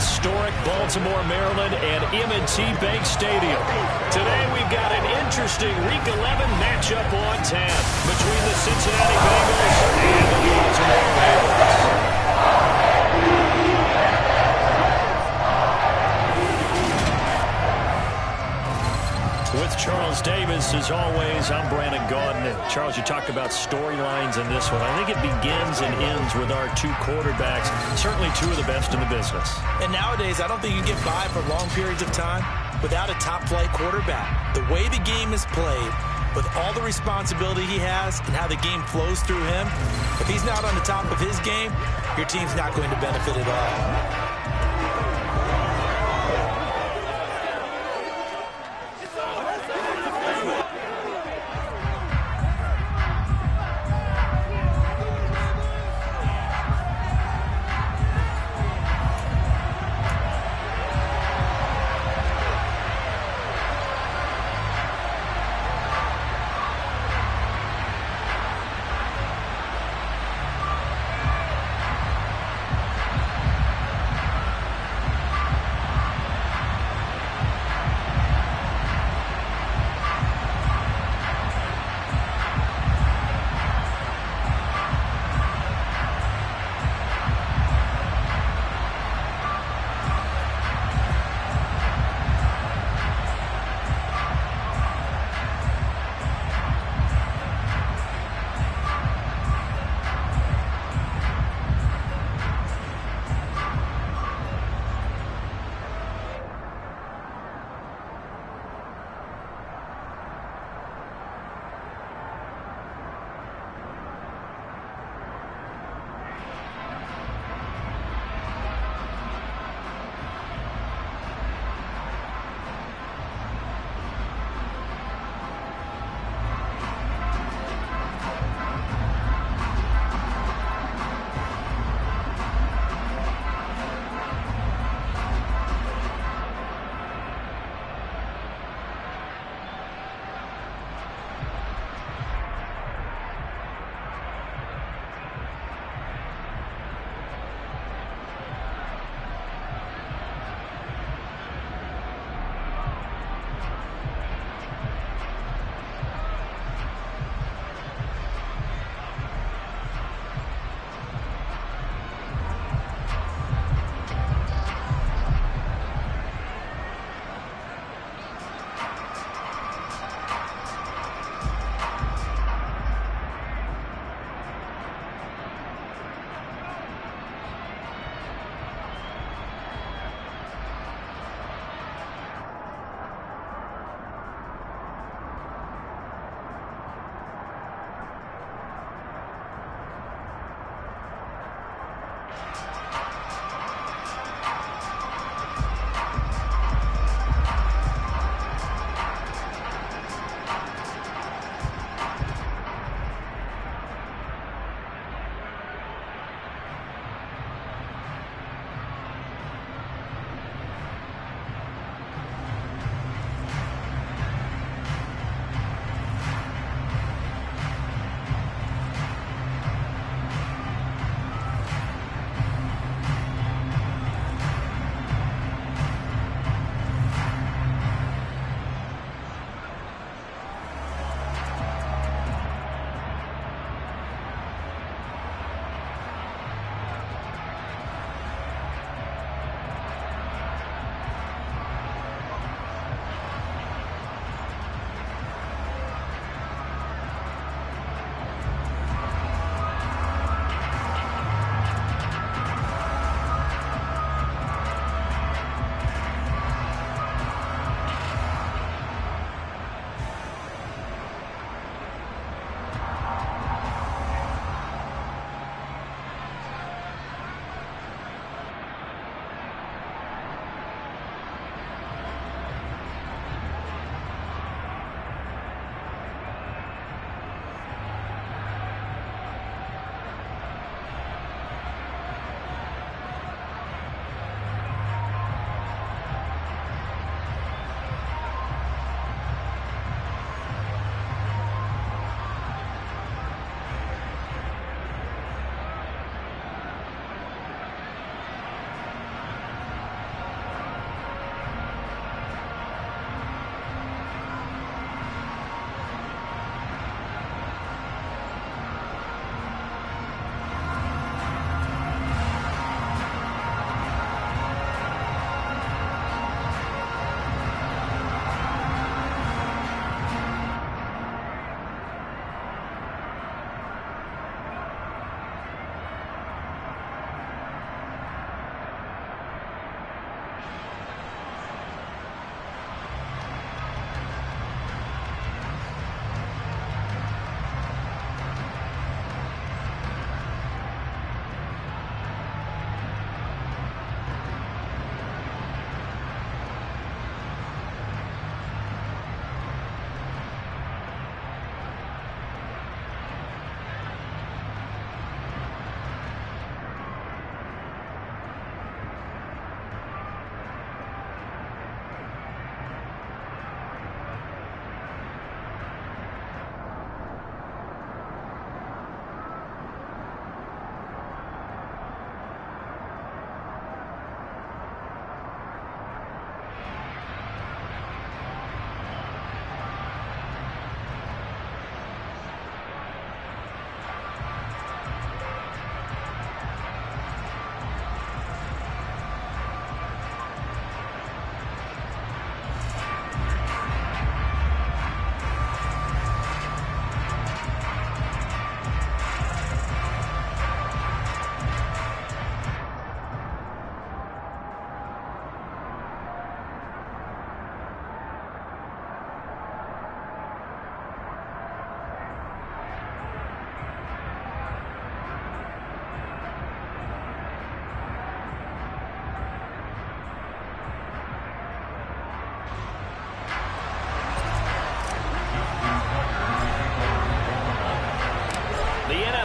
historic Baltimore, Maryland, and M&T Bank Stadium. Today we've got an interesting Week 11 matchup on tap between the Cincinnati Bengals and the Baltimore Ravens. With Charles Davis, as always, I'm Brandon Gaudin. Charles, you talked about storylines in this one. I think it begins and ends with our two quarterbacks, certainly two of the best in the business. And nowadays, I don't think you can get by for long periods of time without a top-flight quarterback. The way the game is played, with all the responsibility he has and how the game flows through him, if he's not on the top of his game, your team's not going to benefit at all.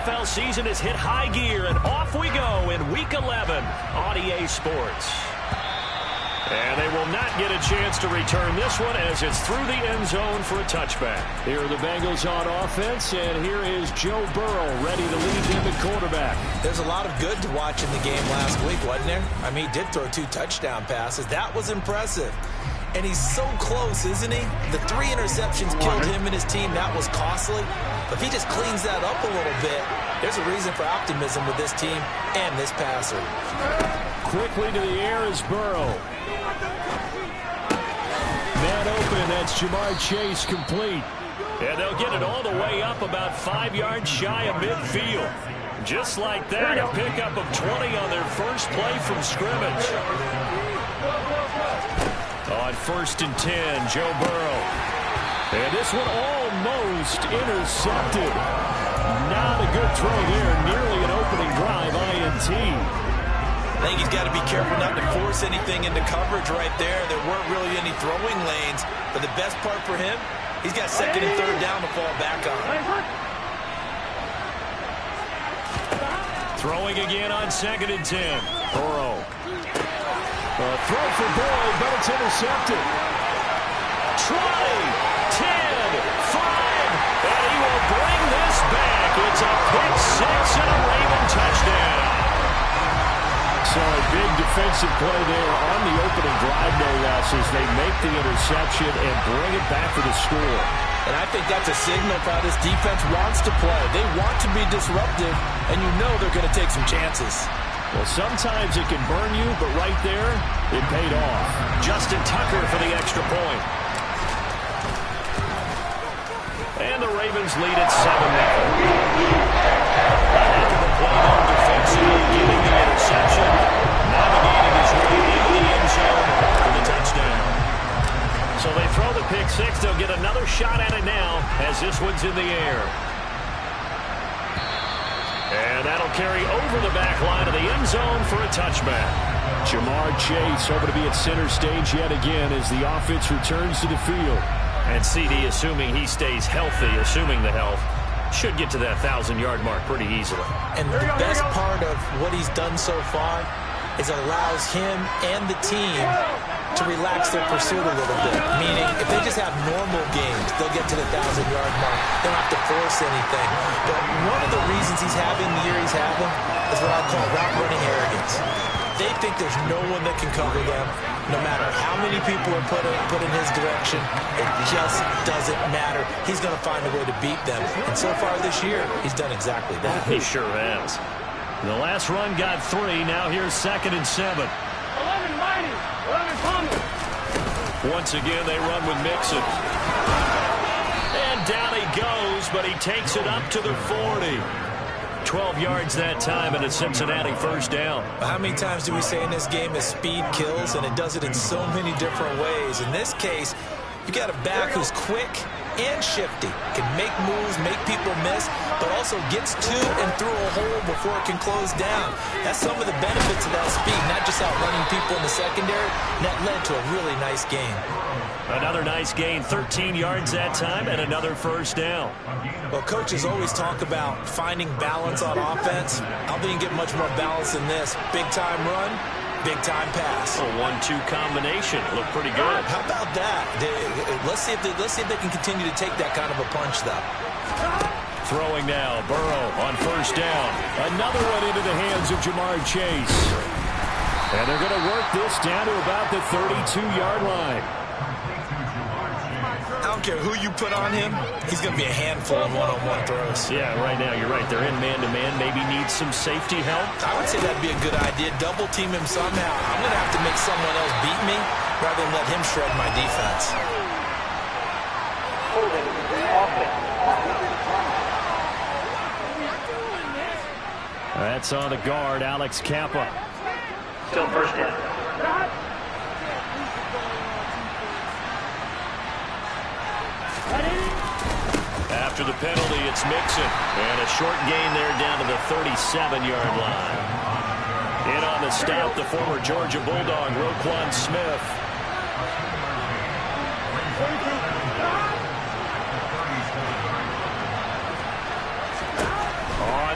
NFL season has hit high gear, and off we go in Week 11 on EA Sports. And they will not get a chance to return this one as it's through the end zone for a touchback. Here are the Bengals on offense, and here is Joe Burrow ready to lead them at quarterback. There's a lot of good to watch in the game last week, wasn't there? I mean, he did throw 2 touchdown passes. That was impressive. And he's so close, isn't he? The 3 interceptions killed him and his team. That was costly. But if he just cleans that up a little bit, there's a reason for optimism with this team and this passer. Quickly to the air is Burrow. Man open, that's Jamar Chase complete. And they'll get it all the way up about 5 yards shy of midfield. Just like that, a pickup of 20 on their first play from scrimmage. On 1st and 10, Joe Burrow. And this one almost intercepted. Not a good throw there, nearly an opening drive, INT. I think he's got to be careful not to force anything into coverage right there. There weren't really any throwing lanes. But the best part for him, he's got 2nd and 3rd down to fall back on. Throwing again on 2nd and 10. Burrow. A throw for Boyd, but it's intercepted. 20, 10, 5, and he will bring this back. It's a pick 6 and a Raven touchdown. So a big defensive play there on the opening drive, no less, as they make the interception and bring it back for the score. And I think that's a signal for how this defense wants to play. They want to be disruptive, and you know they're going to take some chances. Well, sometimes it can burn you, but right there, it paid off. Justin Tucker for the extra point. And the Ravens lead at 7-0. Back to the play on defensively, getting the interception, navigating his way into the end zone for the touchdown. So they throw the pick 6. They'll get another shot at it now as this one's in the air. And that'll carry over the back line of the end zone for a touchback. Jamar Chase over to be at center stage yet again as the offense returns to the field. And CD, assuming he stays healthy, assuming the health, should get to that 1,000-yard mark pretty easily. And the best part of what he's done so far is it allows him and the team to relax their pursuit a little bit. Meaning, if they just have normal games, they'll get to the 1,000-yard mark. They don't have to force anything. But one of the reasons he's having the year he's having is what I call route-running arrogance. They think there's no one that can cover them. No matter how many people are put in his direction, it just doesn't matter. He's going to find a way to beat them. And so far this year, he's done exactly that. He sure has. The last run got 3. Now here's 2nd and 7. 11 mighty. 11 coming. Once again, they run with Mixon. And down he goes, but he takes it up to the 40. 12 yards that time, and a Cincinnati first down. How many times do we say in this game that speed kills, and it does it in so many different ways? In this case, you got a back who's quick and shifty, can make moves, make people miss, but also gets to and through a hole before it can close down. That's some of the benefits of that speed, not just outrunning people in the secondary, and that led to a really nice game. Another nice gain, 13 yards that time, and another first down. Well, coaches always talk about finding balance on offense. I don't think you can get much more balance than this. Big-time run, big-time pass. A 1-2 combination. Looked pretty good. How about that? Let's see if they can continue to take that kind of a punch, though. Throwing now, Burrow on first down. Another one into the hands of Jamar Chase. And they're going to work this down to about the 32-yard line. I don't care who you put on him, he's going to be a handful in one-on-one throws. Yeah, right now, you're right. They're in man-to-man. Maybe needs some safety help. I would say that'd be a good idea. Double team him somehow. I'm going to have to make someone else beat me rather than let him shred my defense. That's on the guard, Alex Kappa. Still first down. After the penalty, it's Mixon. And a short gain there down to the 37-yard line. In on the stop, the former Georgia Bulldog, Roquan Smith.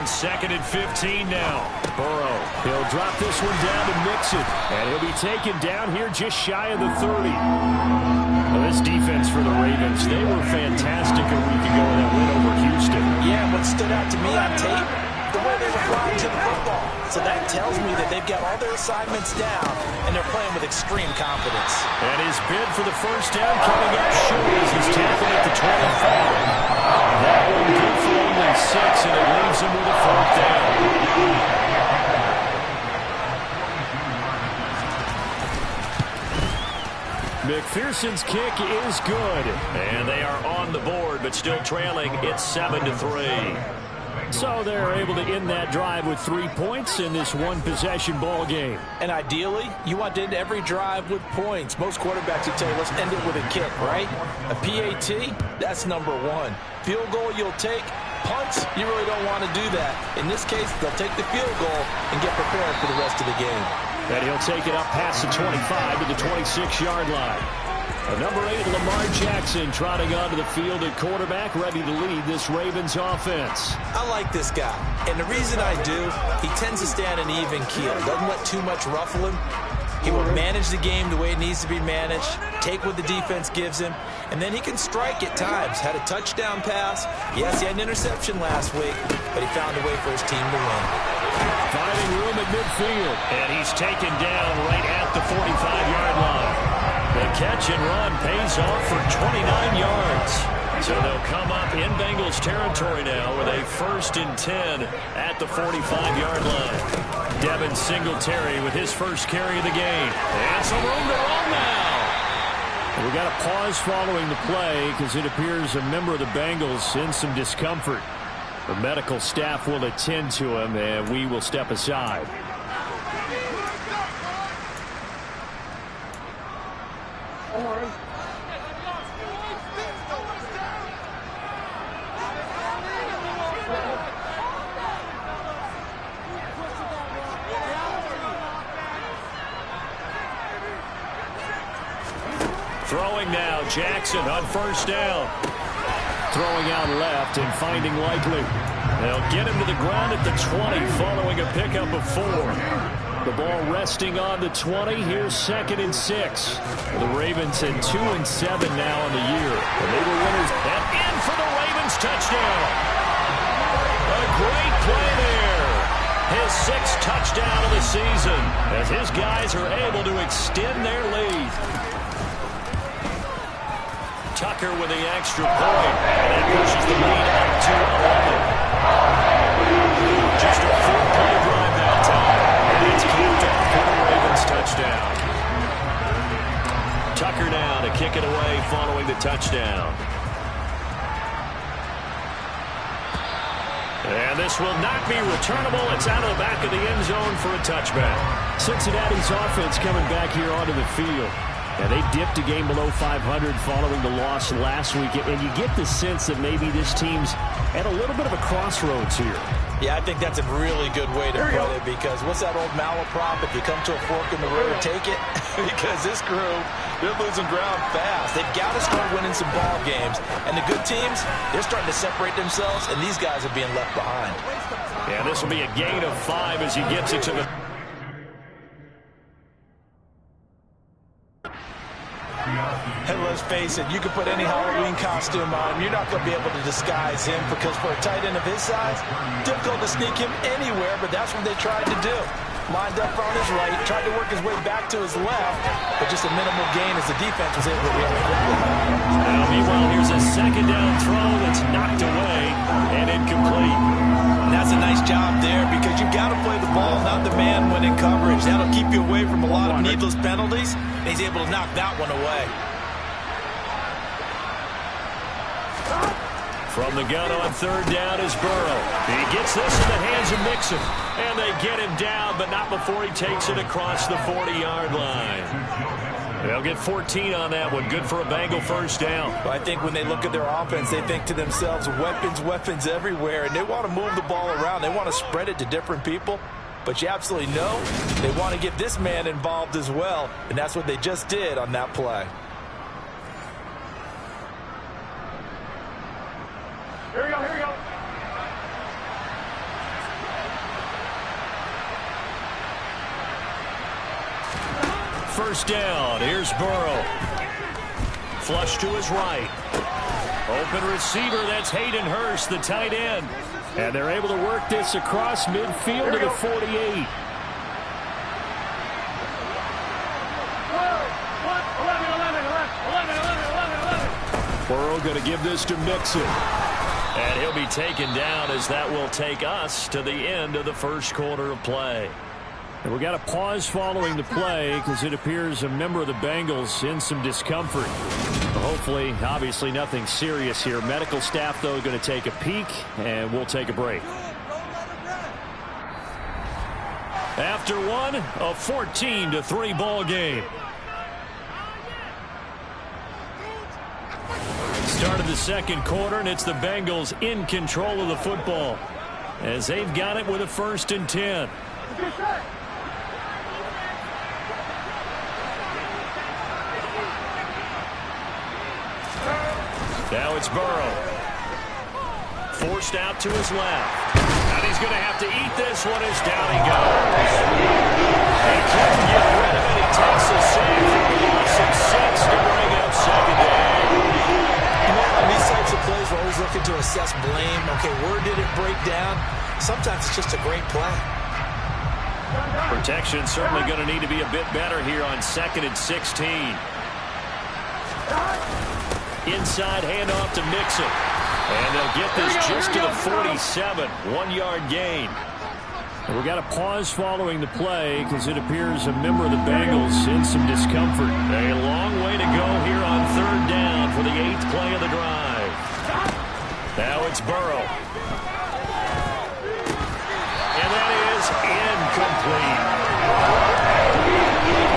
On On 2nd and 15 now. Burrow, he'll drop this one down to Mixon, and he'll be taken down here just shy of the 30. Well, this defense for the Ravens, they were fantastic a week ago in that win over Houston. Yeah, what stood out to me on tape, the way they were flying to the football. So that tells me that they've got all their assignments down, and they're playing with extreme confidence. And his bid for the first down coming up short as he's tackled at the 25. That one good for only 6, and it leaves him with a 4th down. McPherson's kick is good. And they are on the board, but still trailing. It's 7-3. So they're able to end that drive with 3 points in this one-possession ball game. And ideally, you want to end every drive with points. Most quarterbacks would tell you, let's end it with a kick, right? A PAT, that's number 1. Field goal you'll take. Punts, you really don't want to do that. In this case, they'll take the field goal and get prepared for the rest of the game. And he'll take it up past the 25 to the 26-yard line. Number 8, Lamar Jackson, trotting onto the field at quarterback, ready to lead this Ravens offense. I like this guy, and the reason I do, he tends to stay on an even keel. Doesn't let too much ruffle him. He will manage the game the way it needs to be managed, take what the defense gives him, and then he can strike at times. Had a touchdown pass. Yes, he had an interception last week, but he found a way for his team to win. Finding room at midfield, and he's taken down right at the 45-yard line. The catch and run pays off for 29 yards. So they'll come up in Bengals territory now with a 1st and 10 at the 45-yard line. Devin Singletary with his first carry of the game. And some room to run now. We've got a pause following the play because it appears a member of the Bengals in some discomfort. The medical staff will attend to him, and we will step aside. Throwing now, Jackson on first down. Throwing out left and finding Likely. They'll get him to the ground at the 20 following a pickup of 4. The ball resting on the 20. Here's 2nd and 6. The Ravens at 2-7 now on the year. And they were winners. And in for the Ravens touchdown. A great play there. His 6th touchdown of the season as his guys are able to extend their lead. Tucker with the extra point, and that pushes the lead up to 11. Just a 4-play drive that time, and it's capped off for the Ravens touchdown. Tucker now to kick it away following the touchdown. And this will not be returnable. It's out of the back of the end zone for a touchback. Cincinnati's offense coming back here onto the field. And they dipped a game below 500 following the loss last week. And you get the sense that maybe this team's at a little bit of a crossroads here. Yeah, I think that's a really good way to put it because what's that old malaprop? If you come to a fork in the road, take it. Because this crew, they're losing ground fast. They've got to start winning some ball games. And the good teams, they're starting to separate themselves, and these guys are being left behind. Yeah, this will be a gain of 5 as he gets it to the... And let's face it, you can put any Halloween costume on him. You're not going to be able to disguise him because for a tight end of his size, difficult to sneak him anywhere, but that's what they tried to do. Lined up on his right, tried to work his way back to his left, but just a minimal gain as the defense was able to react quickly. Now, meanwhile, here's a 2nd down throw that's knocked away and incomplete. And that's a nice job there because you've got to play the ball, not the man when in coverage. That'll keep you away from a lot of needless penalties, and he's able to knock that one away. From the gun on 3rd down is Burrow. He gets this in the hands of Mixon. And they get him down, but not before he takes it across the 40-yard line. They'll get 14 on that one. Good for a Bengal first down. But I think when they look at their offense, they think to themselves, weapons everywhere. And they want to move the ball around. They want to spread it to different people. But you absolutely know they want to get this man involved as well. And that's what they just did on that play. Here we go. first down. Here's Burrow. Flush to his right. Open receiver, that's Hayden Hurst, the tight end. And they're able to work this across midfield to the 48. Burrow going to give this to Mixon. And he'll be taken down as that will take us to the end of the first quarter of play. And we got a pause following the play because it appears a member of the Bengals in some discomfort. Hopefully, obviously nothing serious here. Medical staff, though, going to take a peek, and we'll take a break. After one, a 14-3 ball game. Start of the second quarter, and it's the Bengals in control of the football as they've got it with a 1st and 10. Now it's Burrow. Forced out to his left. And he's going to have to eat this one as down he goes. He couldn't get rid of it. He takes a sack for a loss of 6 to bring up second down. You know, on these types of plays, we're always looking to assess blame. Okay, where did it break down? Sometimes it's just a great play. Protection certainly going to need to be a bit better here on 2nd and 16. Inside handoff to Mixon. And they'll get this just to the 47. 1-yard gain. And we got a pause following the play because it appears a member of the Bengals in some discomfort. A long way to go here on 3rd down for the 8th play of the drive. Now it's Burrow. And that is incomplete.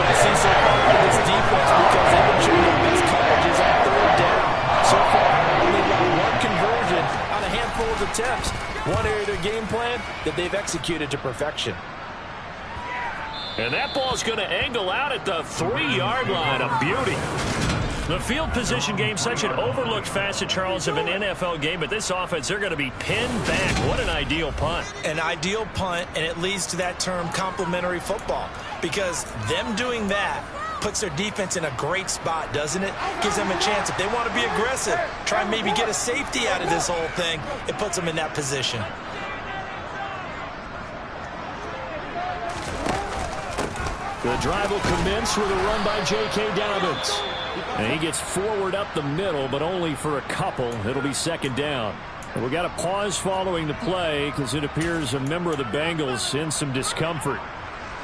I see so far with this defense because they've been showing their best coverages on 3rd down. So far, only about 1 conversion on a handful of attempts. One area of their game plan that they've executed to perfection. And that ball's going to angle out at the 3-yard line. A beauty. The field position game, such an overlooked facet, Charles, of an NFL game. But this offense, they're going to be pinned back. What an ideal punt. An ideal punt, and it leads to that term complementary football. Because them doing that puts their defense in a great spot, doesn't it? Gives them a chance. If they want to be aggressive, try and maybe get a safety out of this whole thing, it puts them in that position. The drive will commence with a run by J.K. Dobbins. And he gets forward up the middle, but only for a couple. It'll be 2nd down. And we got a pause following the play because it appears a member of the Bengals in some discomfort.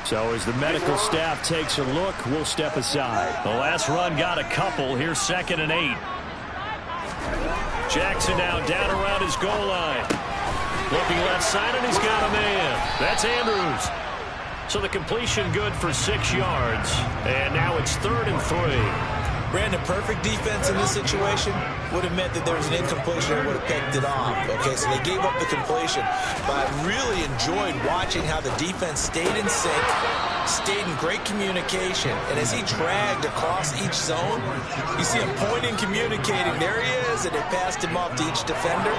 So as the medical staff takes a look, we'll step aside. The last run got a couple. Here's 2nd and 8. Jackson now down around his goal line. Looking left side, and he's got a man. That's Andrews. So the completion good for 6 yards. And now it's 3rd and 3. Brandon, perfect defense in this situation would have meant that there was an incompletion and would have picked it off. Okay, so they gave up the completion. But I really enjoyed watching how the defense stayed in sync, stayed in great communication. And as he dragged across each zone, you see him pointing, communicating. There he is, and they passed him off to each defender.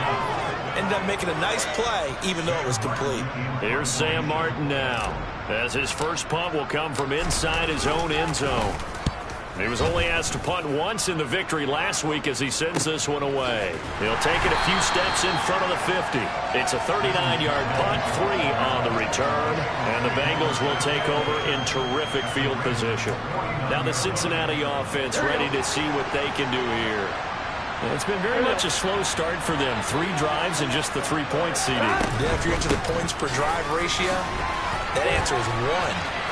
Ended up making a nice play, even though it was complete. Here's Sam Martin now, as his first punt will come from inside his own end zone. He was only asked to punt once in the victory last week as he sends this one away. He'll take it a few steps in front of the 50. It's a 39-yard punt, 3 on the return, and the Bengals will take over in terrific field position. Now the Cincinnati offense ready to see what they can do here. It's been very much a slow start for them. 3 drives and just the 3-point seeding. Yeah, if you're into the points per drive ratio, that answer is 1.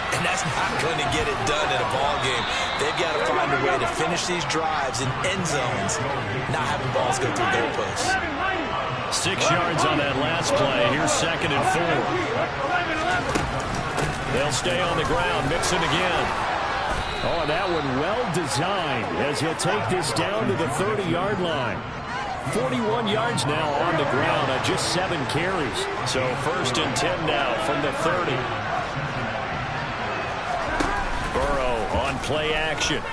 And that's not going to get it done in a ball game. They've got to find a way to finish these drives in end zones, not having balls go through goalposts. 6 yards on that last play. Here's 2nd and 4. They'll stay on the ground. Mixon again. Oh, and that one well designed as he'll take this down to the 30-yard line. 41 yards now on the ground on just 7 carries. So 1st and 10 now from the 30. Play action. And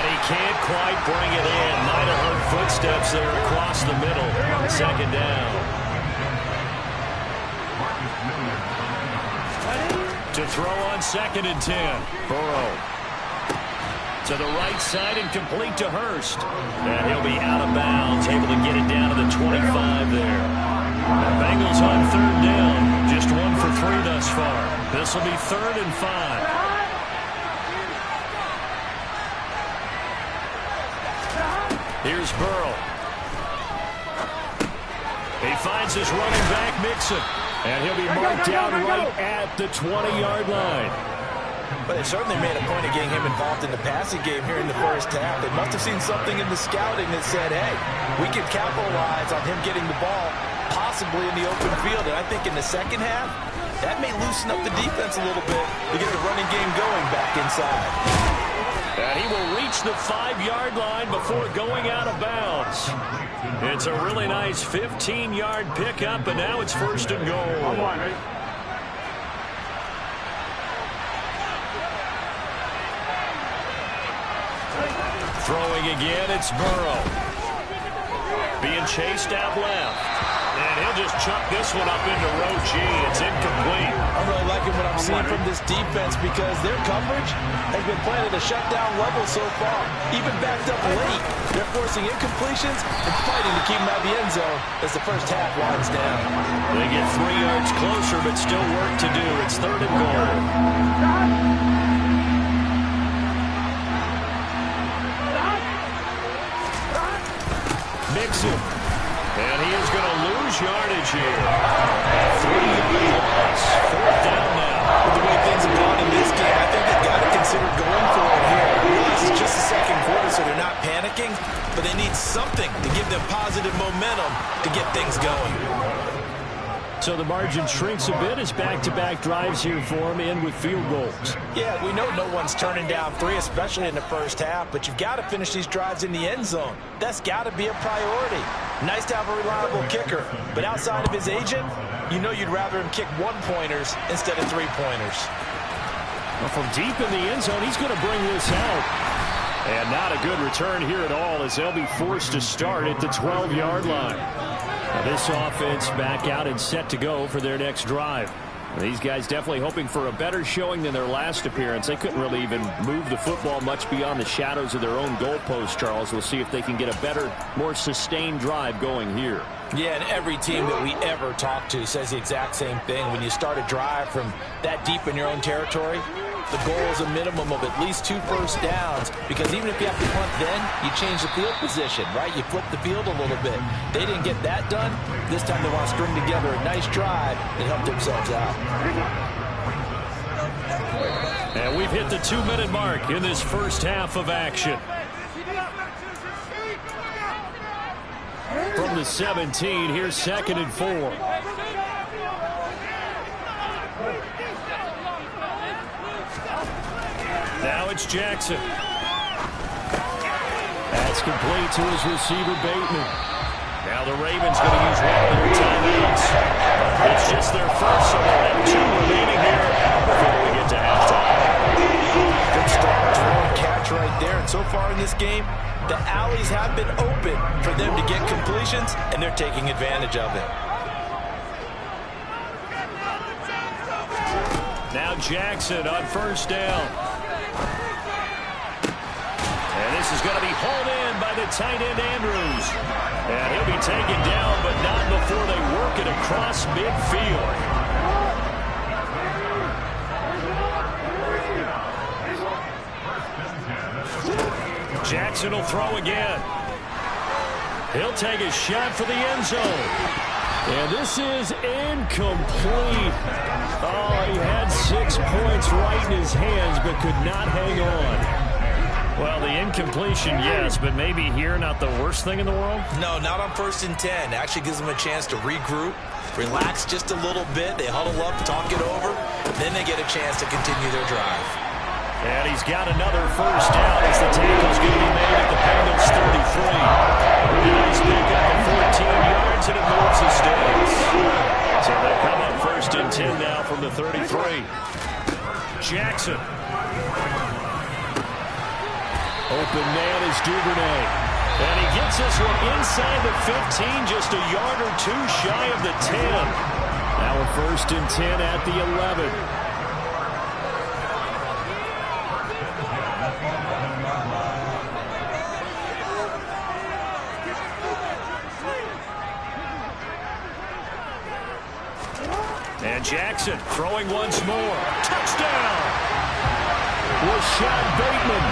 he can't quite bring it in. Might have heard footsteps there across the middle. 2nd down. To To throw on 2nd and 10. Burrow. To the right side and complete to Hurst. And he'll be out of bounds, able to get it down to the 25 there. The Bengals on 3rd down. Just 1 for 3 thus far. This will be 3rd and 5. Here's Burrow. He finds his running back, Mixon. And he'll be marked down right at the 20-yard line. But they certainly made a point of getting him involved in the passing game here in the first half. They must have seen something in the scouting that said, hey, we can capitalize on him getting the ball possibly in the open field. And I think in the second half, that may loosen up the defense a little bit to get the running game going back inside. And he will reach the 5-yard line before going out of bounds. It's a really nice 15-yard pickup, and now it's 1st and goal. Throwing again, it's Burrow. Being chased out left. And he'll just chuck this one up into row G. It's incomplete. I'm really liking what I'm seeing from this defense because their coverage has been playing at a shutdown level so far. Even backed up late, they're forcing incompletions and fighting to keep them out of the end zone as the first half winds down. They get 3 yards closer, but still work to do. It's 3rd and goal. Mixon. And he is going to lose yardage here. 3-yard loss. 4th down now. With the way things have gone in this game, I think they've got to consider going for it here. I realize it's just the second quarter, so they're not panicking, but they need something to give them positive momentum to get things going. So the margin shrinks a bit as back-to-back drives here for him, in with field goals. Yeah, we know no one's turning down 3, especially in the first half, but you've got to finish these drives in the end zone. That's got to be a priority. Nice to have a reliable kicker, but outside of his agent, you know you'd rather him kick 1-pointers instead of 3-pointers. Well, from deep in the end zone, he's going to bring this out. And not a good return here at all as they'll be forced to start at the 12-yard line. Now this offense back out and set to go for their next drive. These guys definitely hoping for a better showing than their last appearance. They couldn't really even move the football much beyond the shadows of their own goalpost, Charles. We'll see if they can get a better, more sustained drive going here. Yeah, and every team that we ever talk to says the exact same thing. When you start a drive from that deep in your own territory, the goal is a minimum of at least 2 first downs, because even if you have to punt then, you change the field position, right? You flip the field a little bit. They didn't get that done. This time they want to string together a nice drive and help themselves out. And we've hit the 2-minute mark in this first half of action. From the 17, here's 2nd and 4. Now it's Jackson. That's complete to his receiver, Bateman. Now the Ravens going to use one of their timeouts. It's just their first, so they'll have 2 remaining here before we get to halftime. Good start, throw and catch right there. And so far in this game, the alleys have been open for them to get completions, and they're taking advantage of it. Now Jackson on 1st down. And this is going to be hauled in by the tight end, Andrews. And he'll be taken down, but not before they work it across midfield. Jackson will throw again. He'll take a shot for the end zone. And this is incomplete. Oh, he had 6 points right in his hands, but could not hang on. Well, the incompletion, yes, but maybe here not the worst thing in the world? No, not on 1st and 10. Actually gives them a chance to regroup, relax just a little bit. They huddle up, talk it over, then they get a chance to continue their drive. And he's got another first down as the tackle's going to be made at the Bengals 33. Nice pickup of 14 yards, and it moves the sticks. So they come up 1st and 10 now from the 33. Jackson. Open man is Duvernay. And he gets this one inside the 15, just a yard or 2 shy of the 10. Now a 1st and 10 at the 11. Jackson throwing once more. Touchdown! Rashad Bateman,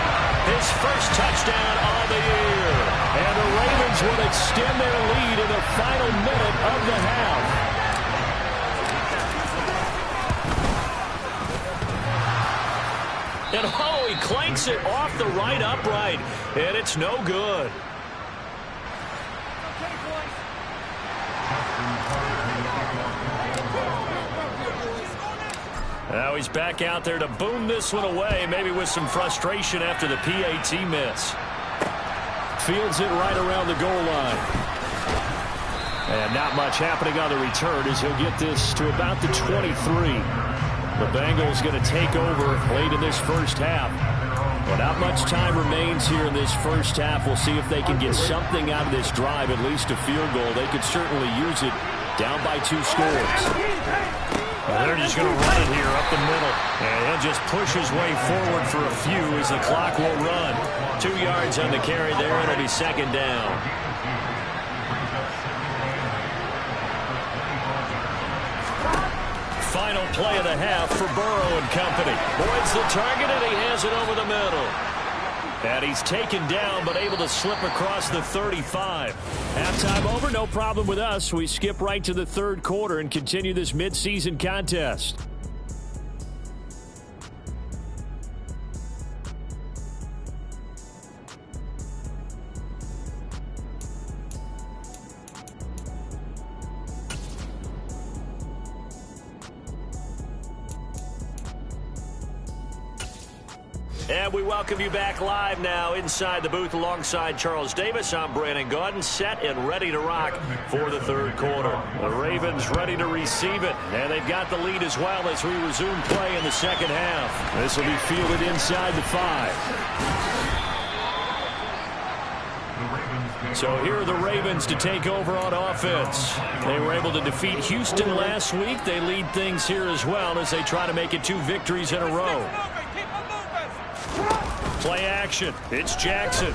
his first touchdown of the year. And the Ravens will extend their lead in the final minute of the half. And oh, he clanks it off the right upright. And it's no good. Now he's back out there to boom this one away, maybe with some frustration after the PAT miss. Fields it right around the goal line. And not much happening on the return as he'll get this to about the 23. The Bengals going to take over late in this first half. Well, not much time remains here in this first half. We'll see if they can get something out of this drive, at least a field goal. They could certainly use it down by 2 scores. Well, they're just going to run it here up the middle. And he'll just push his way forward for a few as the clock will run. 2 yards on the carry there. It'll be second down. Final play of the half for Burrow and company. Boyd's the target, and he has it over the middle. And he's taken down, but able to slip across the 35. Halftime over, no problem with us. We skip right to the third quarter and continue this midseason contest. And we welcome you back live now inside the booth alongside Charles Davis. I'm Brandon Gaudin, set and ready to rock for the third quarter. The Ravens ready to receive it, and they've got the lead as well as we resume play in the second half. This will be fielded inside the 5. So here are the Ravens to take over on offense. They were able to defeat Houston last week. They lead things here as well as they try to make it 2 victories in a row. Play action. It's Jackson.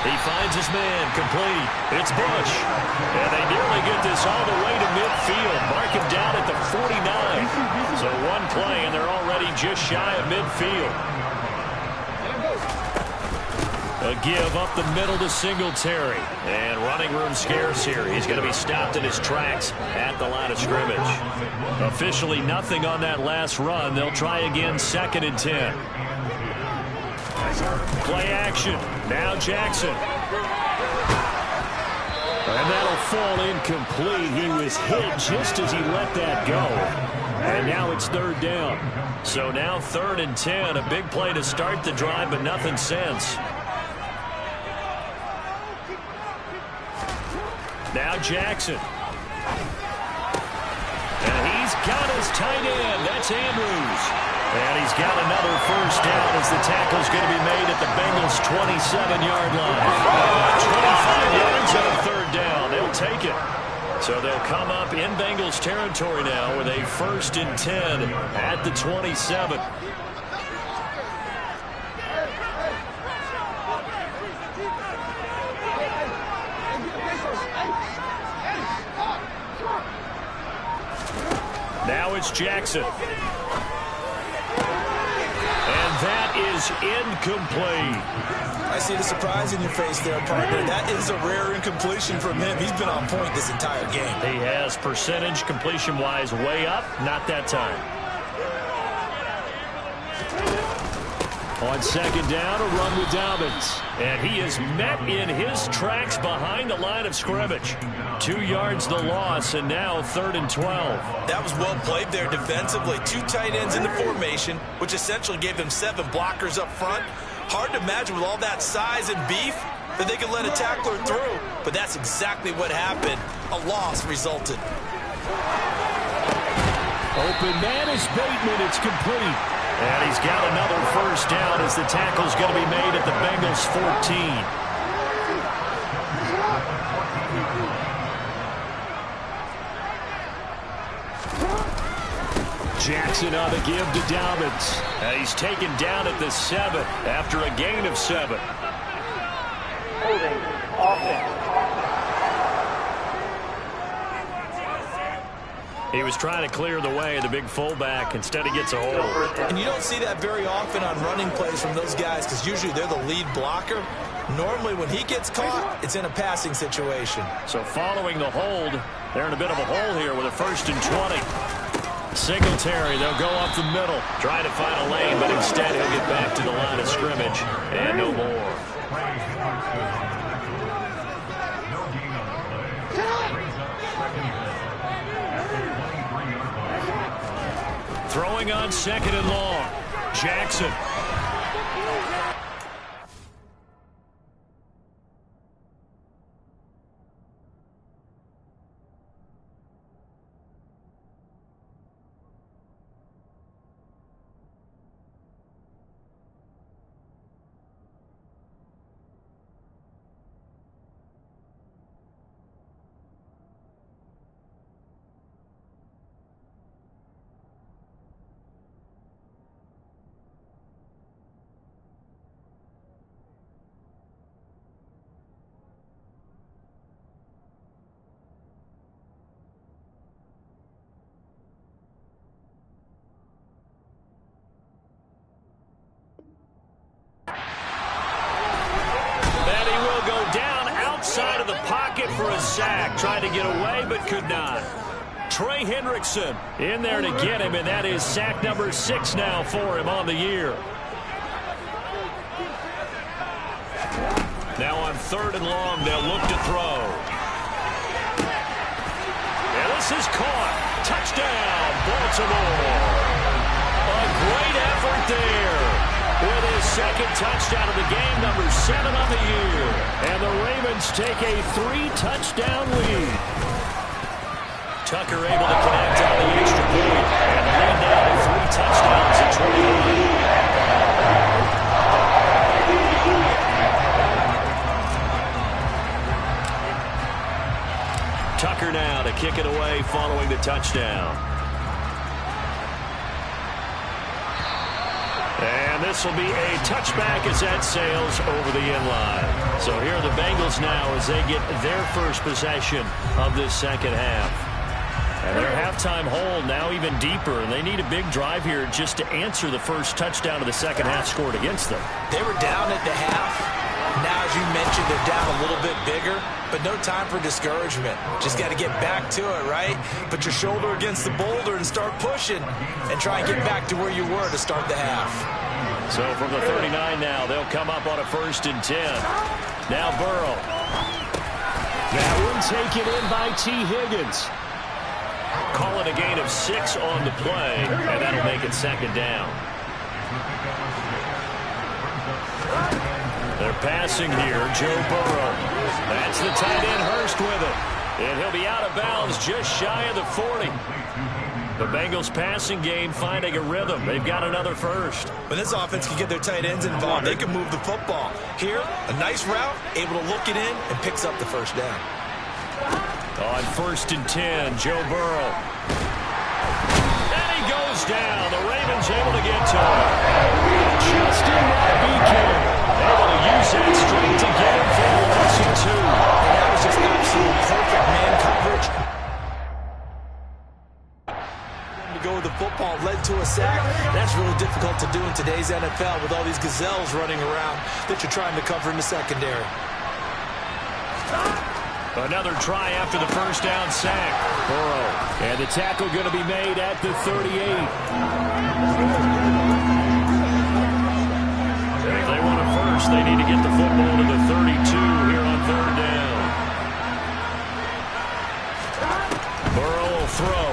He finds his man. Complete. It's Bush. And they nearly get this all the way to midfield. Mark him down at the 49. So one play, and they're already just shy of midfield. A give up the middle to Singletary. And running room scarce here. He's going to be stopped in his tracks at the line of scrimmage. Officially nothing on that last run. They'll try again, 2nd and 10. Play action. Now Jackson. And that'll fall incomplete. He was hit just as he let that go. And now it's 3rd down. So now 3rd and 10. A big play to start the drive, but nothing since. Now Jackson. And he's got his tight end. That's Andrews. And he's got another first down as the tackle's going to be made at the Bengals' 27-yard line. 25 yards on a 3rd down. They'll take it. So they'll come up in Bengals territory now with a 1st and 10 at the 27. Now it's Jackson. And that is incomplete. I see the surprise in your face there, partner. That is a rare incompletion from him. He's been on point this entire game. He has percentage completion-wise way up. Not that time. On 2nd down, a run with Dobbins. And he is met in his tracks behind the line of scrimmage. 2 yards the loss, and now 3rd and 12. That was well played there defensively. 2 tight ends in the formation, which essentially gave them 7 blockers up front. Hard to imagine with all that size and beef that they could let a tackler through. But that's exactly what happened. A loss resulted. Open man is Bateman. It's complete. And he's got another first down as the tackle's going to be made at the Bengals' 14. Jackson on the give to Dobbins. And he's taken down at the 7 after a gain of 7. Holding offense. He was trying to clear the way of the big fullback. Instead, he gets a hold. And you don't see that very often on running plays from those guys because usually they're the lead blocker. Normally, when he gets caught, it's in a passing situation. So following the hold, they're in a bit of a hole here with a 1st and 20. Singletary, they'll go up the middle. Try to find a lane, but instead he'll get back to the line of scrimmage. And no more. Throwing on 2nd and long. Jackson. Outside of the pocket for a sack. Tried to get away, but could not. Trey Hendrickson in there to get him, and that is sack number 6 now for him on the year. Now on 3rd and long, they'll look to throw. And this is caught. Touchdown, Baltimore. A great effort there. With his 2nd touchdown of the game, number 7 on the year. And the Ravens take a 3-touchdown lead. Tucker able to connect on the extra point. And the lead now to 3 touchdowns at 21. Tucker now to kick it away following the touchdown. And this will be a touchback as that sails over the inline. So here are the Bengals now as they get their first possession of this 2nd half. And their halftime hole now even deeper, and they need a big drive here just to answer the first touchdown of the 2nd half scored against them. They were down at the half. Now, as you mentioned, they're down a little bit bigger, but no time for discouragement. Just got to get back to it, right? Put your shoulder against the boulder and start pushing and try and get back to where you were to start the half. So from the 39 now, they'll come up on a 1st and 10. Now Burrow. That one taken in by T. Higgins. Call it a gain of 6 on the play, and that'll make it 2nd down. They're passing here, Joe Burrow. That's the tight end Hurst with it. And he'll be out of bounds just shy of the 40. The Bengals passing game finding a rhythm. They've got another first. When this offense can get their tight ends involved, they can move the football. Here, a nice route, able to look it in, and picks up the 1st down. On 1st and 10, Joe Burrow. And he goes down. The Ravens able to get to him. Justin Beacon able to use that strength to get him for a loss of 2. And that was just absolute perfect man coverage. To go with the football led to a sack. That's really difficult to do in today's NFL with all these gazelles running around that you're trying to cover in the secondary. Another try after the 1st down sack. Burrow. And the tackle going to be made at the 38. If they want a first, they need to get the football to the 32 here on 3rd down. Burrow will throw.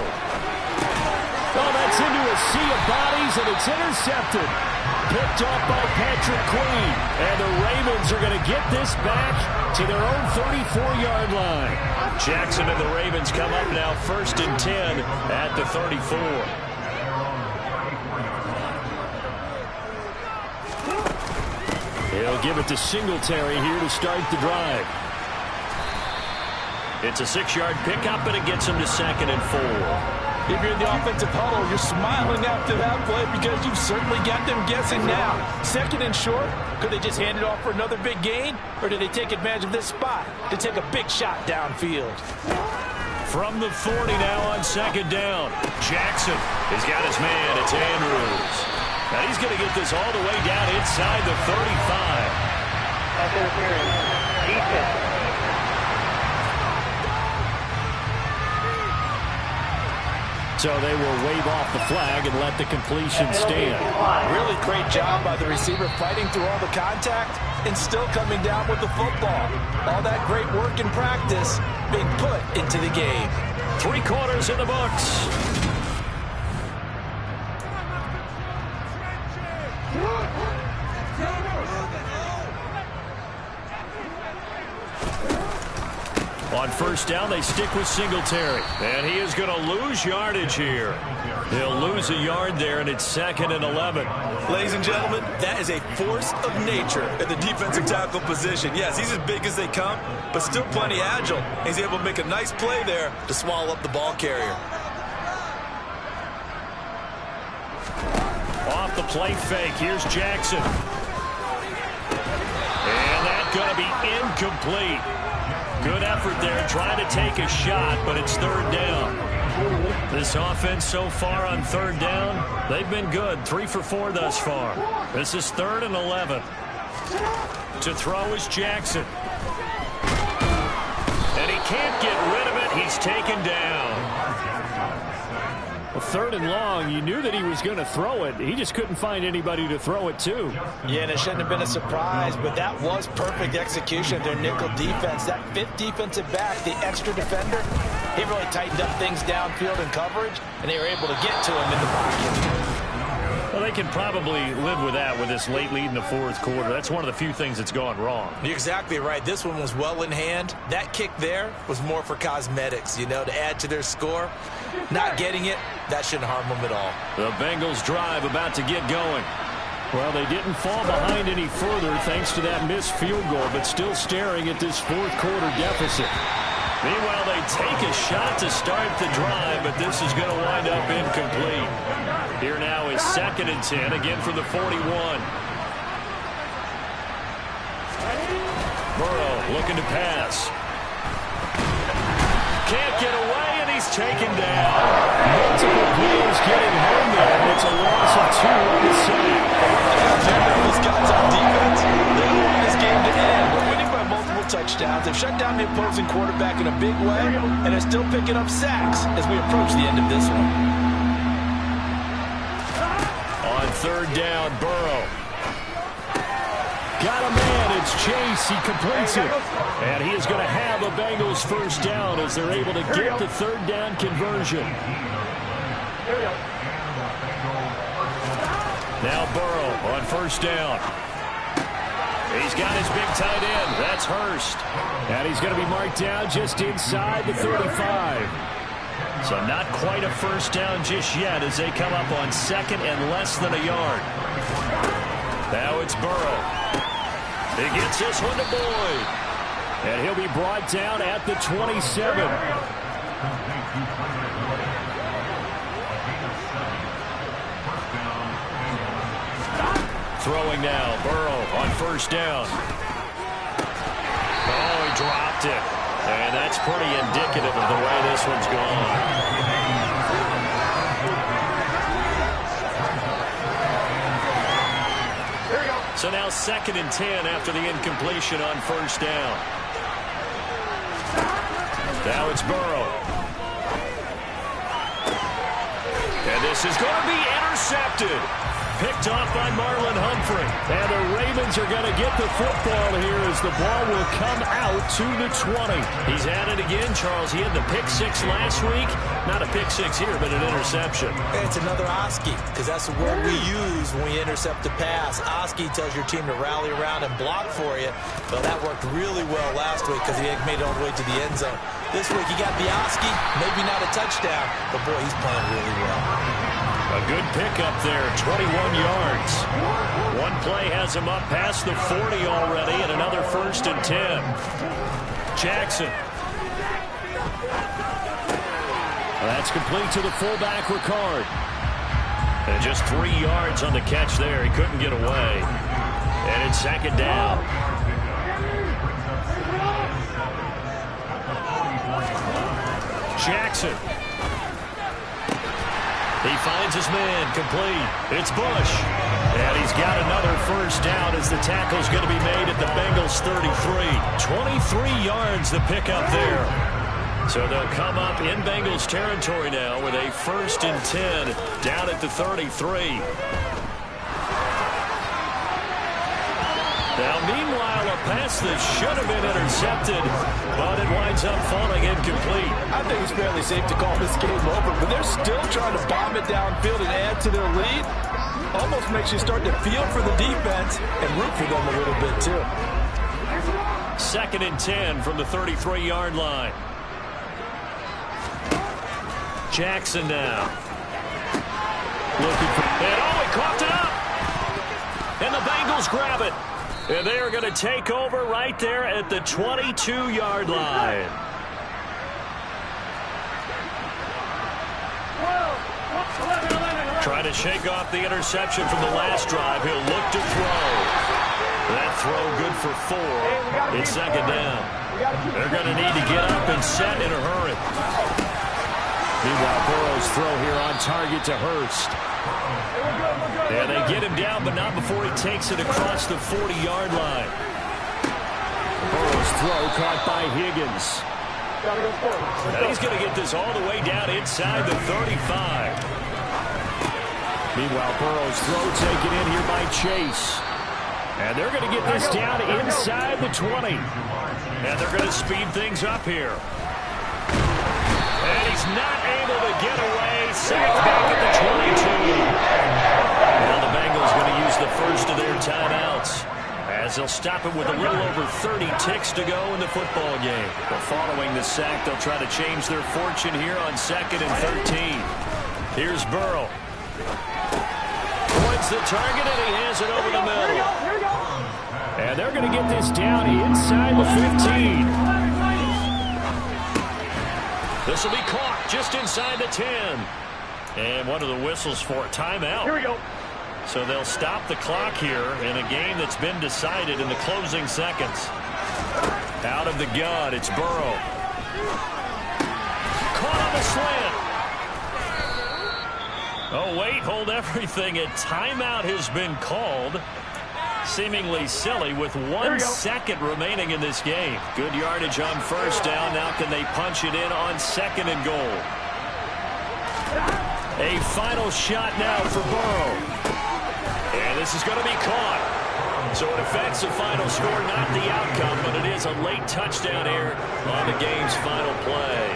Oh, that's into a sea of bodies, and it's intercepted. Picked off by Patrick Queen. And the Ravens are going to get this back to their own 34-yard line. Jackson and the Ravens come up now 1st and 10 at the 34. He'll give it to Singletary here to start the drive. It's a 6-yard pickup, and it gets him to 2nd and 4. If you're in the offensive huddle, you're smiling after that play because you've certainly got them guessing now. 2nd and short, could they just hand it off for another big gain? Or did they take advantage of this spot to take a big shot downfield? From the 40 now on second down. Jackson has got his man. It's Andrews. And he's going to get this all the way down inside the 35. Pass interference. Defense. So they will wave off the flag and let the completion stand. Really great job by the receiver fighting through all the contact and still coming down with the football. All that great work in practice being put into the game. 3 quarters in the books. On first down, they stick with Singletary. And he is going to lose yardage here. He'll lose a yard there, and it's 2nd and 11. Ladies and gentlemen, that is a force of nature at the defensive tackle position. Yes, he's as big as they come, but still plenty agile. He's able to make a nice play there to swallow up the ball carrier. Off the play fake, here's Jackson. And that's going to be incomplete. Good effort there trying to take a shot, but it's 3rd down. This offense so far on 3rd down, they've been good. 3 for 4 thus far. This is 3rd and 11. To throw is Jackson. And he can't get rid of it. He's taken down. Well, 3rd and long, you knew that he was going to throw it. He just couldn't find anybody to throw it to. Yeah, and it shouldn't have been a surprise, but that was perfect execution of their nickel defense. That 5th defensive back, the extra defender, he really tightened up things downfield in coverage, and they were able to get to him in the pocket. Well, they can probably live with that with this late lead in the 4th quarter. That's one of the few things that's gone wrong. You're exactly right. This one was well in hand. That kick there was more for cosmetics, you know, to add to their score. Not getting it, that shouldn't harm them at all. The Bengals drive about to get going. Well, they didn't fall behind any further thanks to that missed field goal, but still staring at this 4th quarter deficit. Meanwhile, they take a shot to start the drive, but this is going to wind up incomplete. Here now is 2nd and 10, again from the 41. Burrow looking to pass. Can't get away, and he's taken down. Multiple players getting home there, and it's a loss of 2 on the side. These guys on defense, they don't want this game to end. We're winning by multiple touchdowns. They've shut down the opposing quarterback in a big way, and they're still picking up sacks as we approach the end of this one. On 3rd down, Burrow. Got a man, it's Chase, he completes it. And he is going to have a Bengals 1st down as they're able to get the 3rd down conversion. Now Burrow on 1st down. He's got his big tight end, that's Hurst. And he's going to be marked down just inside the 35. So not quite a 1st down just yet as they come up on 2nd and less than a yard. Now it's Burrow. He gets this one to Boyd. And he'll be brought down at the 27. Throwing now, Burrow on 1st down. Oh, he dropped it. And that's pretty indicative of the way this one's gone. So now 2nd and 10 after the incompletion on 1st down. Now it's Burrow. And this is going to be intercepted. Picked off by Marlon Humphrey. And the Ravens are going to get the football here as the ball will come out to the 20. He's at it again, Charles. He had the pick 6 last week. Not a pick 6 here, but an interception. It's another Oski, because that's the word we use when we intercept a pass. Oski tells your team to rally around and block for you. Well, that worked really well last week because he made it all the way to the end zone. This week he got the Oski, maybe not a touchdown, but boy, he's playing really well. A good pickup there, 21 yards. One play has him up past the 40 already, and another 1st and 10. Jackson. That's complete to the fullback, Ricard. And just 3 yards on the catch there. He couldn't get away. And it's 2nd down. Jackson. He finds his man, complete. It's Bush. And he's got another first down as the tackle's going to be made at the Bengals 33. 23 yards the pickup there. So they'll come up in Bengals territory now with a 1st and 10 down at the 33. Now, meanwhile, a pass that should have been intercepted, but it winds up falling incomplete. I think it's fairly safe to call this game over, but they're still trying to bomb it downfield and add to their lead. Almost makes you start to feel for the defense and root for them a little bit, too. 2nd and 10 from the 33-yard line. Jackson now. Looking for... And he coughed it up! And the Bengals grab it. And they are going to take over right there at the 22-yard line. Trying to shake off the interception from the last drive. He'll look to throw. That throw good for 4. It's 2nd down. They're going to need to get up and set in a hurry. Meanwhile, Burrow's throw here on target to Hurst. Yeah, they get him down, but not before he takes it across the 40-yard line. Burrow's throw caught by Higgins. And he's going to get this all the way down inside the 35. Meanwhile, Burrow's throw taken in here by Chase. And they're going to get this down inside the 20. And they're going to speed things up here. And he's not able to get away. Sacked back at the 22. Now the Bengals going to use the first of their timeouts as they'll stop it with a little over 30 ticks to go in the football game. But following the sack, they'll try to change their fortune here on 2nd and 13. Here's Burrow. Points the target, and he hands it over the middle. And they're going to get this down inside the 15. This will be caught just inside the 10. And one of the whistles for a timeout. Here we go. So they'll stop the clock here in a game that's been decided in the closing seconds. Out of the gun, it's Burrow. Caught on the slant. Oh, wait, hold everything. A timeout has been called. Seemingly silly with 1 second remaining in this game. Good yardage on first down. Now can they punch it in on 2nd and goal? A final shot now for Burrow. And this is going to be caught. So it affects the final score, not the outcome, but it is a late touchdown here on the game's final play.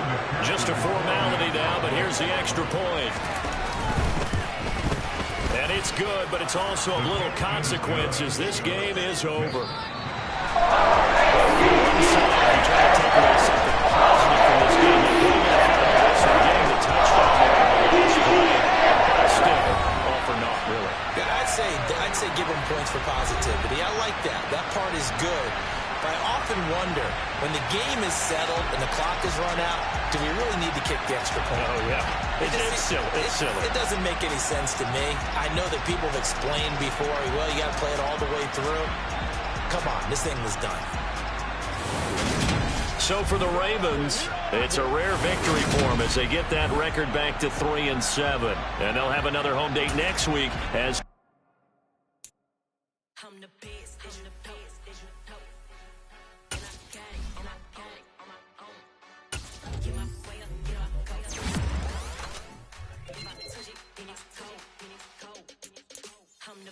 Just a formality now, but here's the extra point. And it's good, but it's also of little consequence as this game is over. One side trying to take away something positive from this game. So getting the touchdown there on the last play. Still, all for naught, really. Yeah, I'd say give them points for positivity. I like that. That part is good. But I often wonder, when the game is settled and the clock is run out, do we really need to kick the extra point? Oh, yeah. It's silly. It's silly. It doesn't make any sense to me. I know that people have explained before, well, you got to play it all the way through. Come on, this thing was done. So for the Ravens, it's a rare victory for them as they get that record back to 3-7. And they'll have another home date next week as I'm the